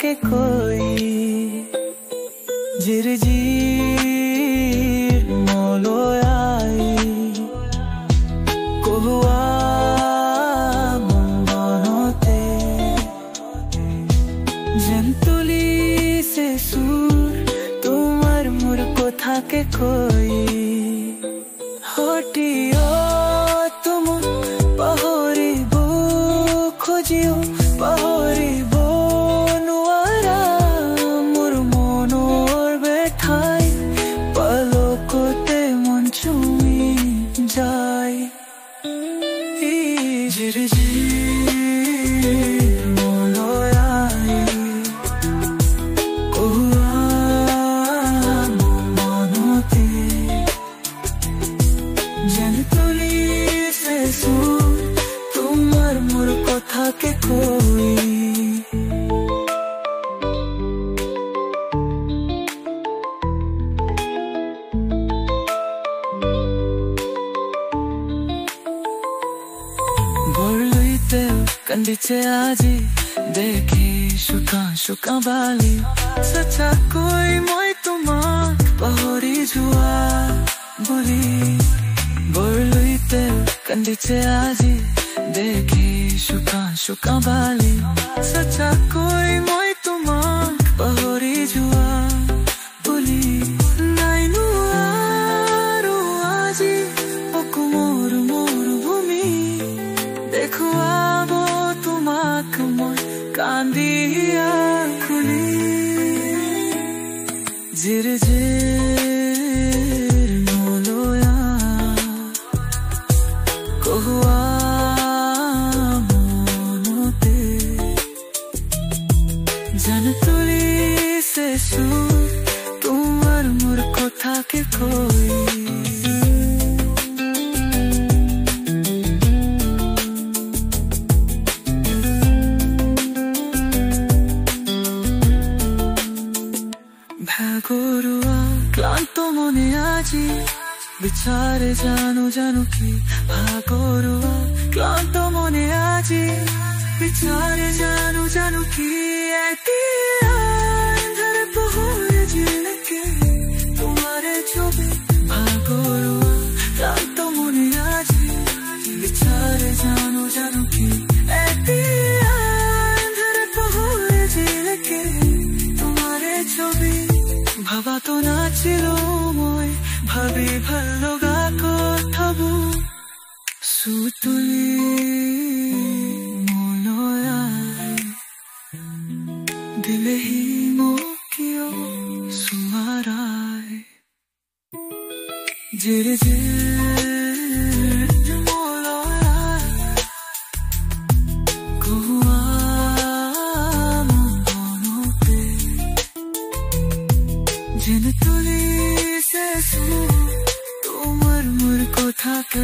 থাকে কই জিৰজিৰ মলয়াই কহুয়া মনতে যেন তুলিছে সুৰ তোমাৰ মোৰ কথাকে কই হটিও তুম পাহৰিব খোঁজিও পাহৰিব নোৱাৰা মোৰ মনৰ বেঠাই পালকতে মন চুমি যায় ঝিৰঝিৰ মলয়াই কহুৱা মনতে যেন তুলিছে সুৰ তোমাৰ মোৰ কথাকে কই বৰলৈতে কান্দিছে আজি দেখি শুকান শুকান বালি সঁচাকৈ মই তোমাক পাহৰি যোৱা বুলি বৰলৈতে কান্দিছে আজি দেখি শুকান শুকান বালি সঁচাকৈ মই তোমাক পাহৰি যোৱা বুলি নাইনো আৰু আজি অকুমৰ মৰুভূমি দেখুৱাব তোমাক মই কান্দি খুলি ঝিৰঝিৰ মলয়া কহুৱা যেন তুলিছে সুৰ তোমাৰ মোৰ কথাকে কই ভাগৰুৱা ক্লান্ত মনে আজি বিচাৰে জানো জানো কি ভাগৰুৱা ক্লান্ত মনে আজি বিচাৰে জানো জানো কি আন্ধাৰে পোহৰে ঝিলকে তোমাৰে ছবি ভাগৰুৱা ক্লান্ত মনে আজি বিচারে জানো জানো কি আন্ধারে পোহরে ঝিলকে তোমারে ছবি ভাবা তো নাছিল মই ভাবি ভাল লগা কথাবোৰ সুতুলি দিলেহি মোক কিয় চুমাৰাই ঝিৰঝিৰ মলয়াই কহুৱা মনতে যেন তুলিছে সুৰ তোমাৰ মোৰ কথাকে